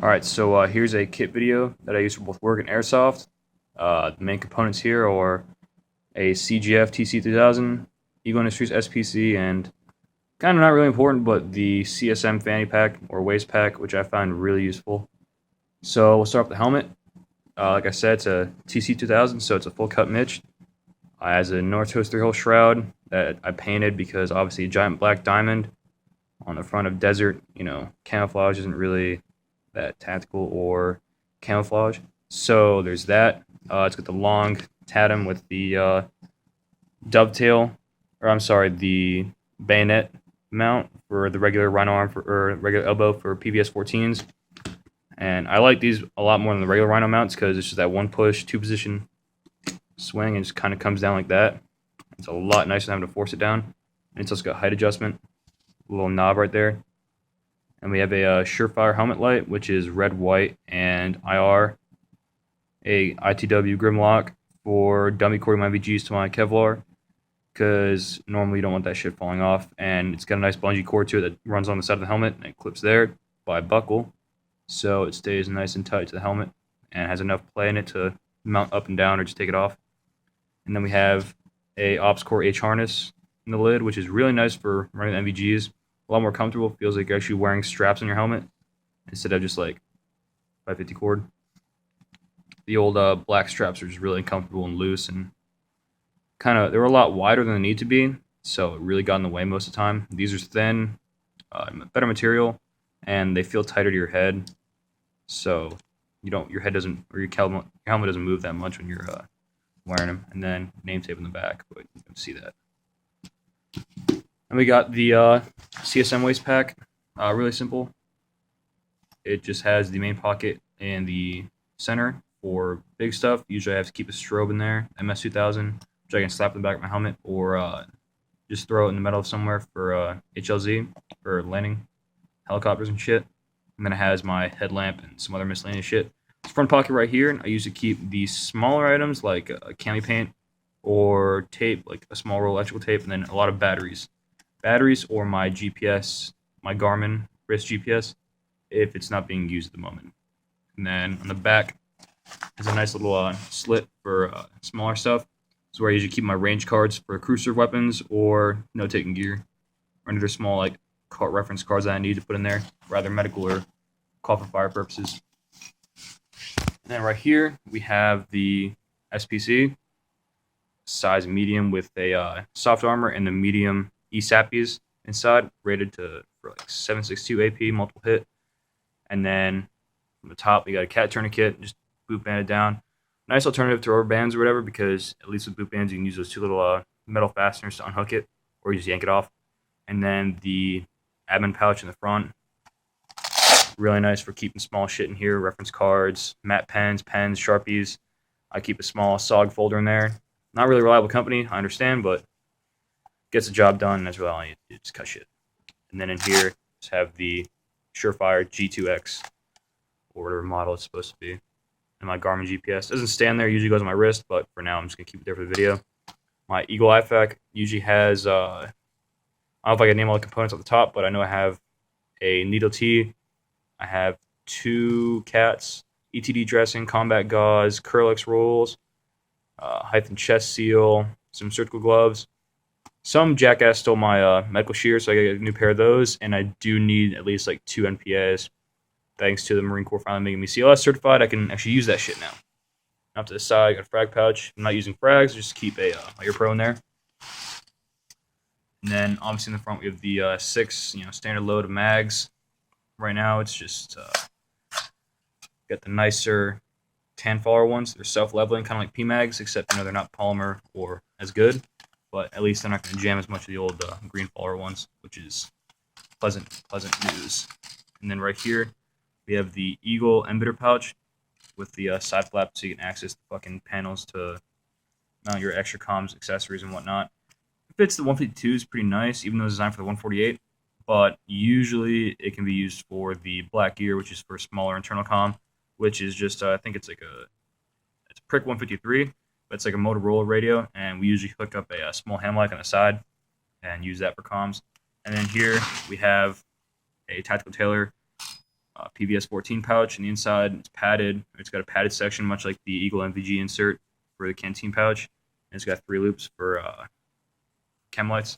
Alright, so here's a kit video that I use for both work and airsoft. The main components here are a CGF TC3000, Eagle Industries SPC, and kind of not really important, but the CSM fanny pack or waist pack, which I find really useful. So we'll start with the helmet. Like I said, it's a TC2000, so it's a full cut MICH. It has a North Coast 3-hole shroud that I painted because obviously a giant black diamond on the front of desert, camouflage isn't really that tactical or camouflage. So there's that. It's got the long tatum with the dovetail, or I'm sorry, the bayonet mount for the regular rhino arm or regular elbow for PVS 14s. And I like these a lot more than the regular rhino mounts because it's just that one push, two position swing, and just kind of comes down like that. It's a lot nicer than having to force it down. And it's also got height adjustment, a little knob right there. And we have a Surefire helmet light, which is red, white, and IR. A ITW Grimlock for dummy cording my VGs to my Kevlar, because normally you don't want that shit falling off. And it's got a nice bungee cord to it that runs on the side of the helmet, and it clips there by a buckle. So it stays nice and tight to the helmet, and has enough play in it to mount up and down or just take it off. And then we have a OpsCore H harness in the lid, which is really nice for running MVGs. A lot more comfortable. Feels like you're actually wearing straps on your helmet instead of just like 550 cord. The old black straps are just really comfortable and loose, and they were a lot wider than they need to be, so it really got in the way most of the time. These are thin, better material, and they feel tighter to your head, so your head doesn't, or your helmet doesn't move that much when you're wearing them. And then name tape in the back, but you can see that. And we got the CSM waist pack. Really simple. It just has the main pocket and the center for big stuff. Usually I have to keep a strobe in there, MS2000, which I can slap in the back of my helmet, or just throw it in the middle of somewhere for HLZ, for landing helicopters and shit. And then it has my headlamp and some other miscellaneous shit. This front pocket right here, I usually keep the smaller items like cami paint or tape, like a small roll of electrical tape, and then a lot of batteries. Batteries or my GPS, my Garmin wrist GPS, if it's not being used at the moment. And then on the back is a nice little slit for smaller stuff. This is where I usually keep my range cards for cruiser weapons or taking gear, or any other small like reference cards that I need to put in there for either medical or call for fire purposes. And then right here we have the SPC, size medium with a soft armor and the medium ESAPIs inside, rated for like 7.62 AP, multiple hit. And then from the top, we got a cat tourniquet, just boot banded down. Nice alternative to rubber bands or whatever, because at least with boot bands, you can use those two little metal fasteners to unhook it, or you just yank it off. And then the admin pouch in the front, really nice for keeping small shit in here, reference cards, matte pens, Sharpies. I keep a small SOG folder in there. Not really a reliable company, I understand, but gets the job done, and that's really all I need to do, just cut shit. And then in here, just have the Surefire G2X, or whatever model it's supposed to be. And my Garmin GPS doesn't stand there, usually goes on my wrist, but for now I'm just going to keep it there for the video. My Eagle IFAK usually has, I don't know if I can name all the components at the top, but I know I have a needle tee, I have 2 cats, ETD dressing, combat gauze, Curlex rolls, height and chest seal, some surgical gloves. Some jackass stole my medical shears, so I gotta get a new pair of those, and I do need at least like 2 NPAs. Thanks to the Marine Corps finally making me CLS certified, I can actually use that shit now. Off to the side, I got a frag pouch. I'm not using frags, just keep a my ear pro in there. And then obviously in the front we have the 6 standard load of mags. Right now it's just got the nicer tan follower ones. They're self-leveling, kind of like PMags, except they're not polymer or as good. But at least they're not going to jam as much of the old green follower ones, which is pleasant news. And then right here, we have the Eagle emitter pouch with the side flap, so you can access the fucking panels to mount your extra comms, accessories, and whatnot. It fits the 152s pretty nice, even though it's designed for the 148. But usually it can be used for the black gear, which is for smaller internal comm, which is just I think it's a Prick 153. But it's like a Motorola radio, and we usually hook up a small ham mic on the side and use that for comms. And then here we have a Tactical Tailor PVS 14 pouch, and the inside it's padded. It's got a padded section, much like the Eagle MVG insert for the canteen pouch. And it's got 3 loops for chem lights.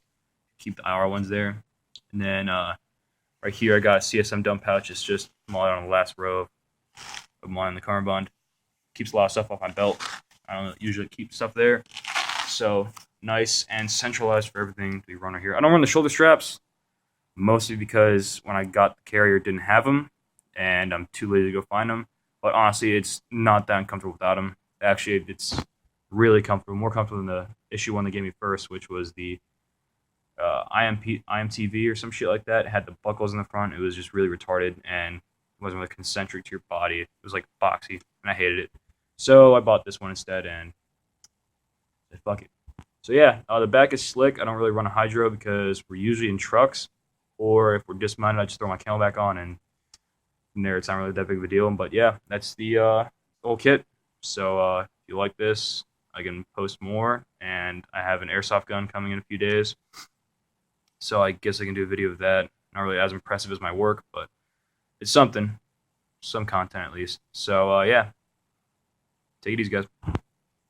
Keep the IR ones there. And then right here, I got a CSM dump pouch. It's just mounted on the last row of mine in the carbon bond. Keeps a lot of stuff off my belt. I don't usually keep stuff there. So nice and centralized for everything to be run right here. I don't run the shoulder straps, mostly because when I got the carrier, it didn't have them, and I'm too lazy to go find them. But honestly, it's not that uncomfortable without them. Actually, it's really comfortable, more comfortable than the issue one they gave me first, which was the IMTV or some shit like that. It had the buckles in the front. It was just really retarded, and it wasn't really concentric to your body. It was like boxy, and I hated it. So I bought this one instead, and said, fuck it. So yeah, the back is slick. I don't really run a hydro because we're usually in trucks, or if we're dismounted, I just throw my camel back on, and from there it's not really that big of a deal. But yeah, that's the whole kit. So if you like this, I can post more, and I have an airsoft gun coming in a few days. So I guess I can do a video of that. Not really as impressive as my work, but it's something. Some content at least. So yeah, take it easy, guys.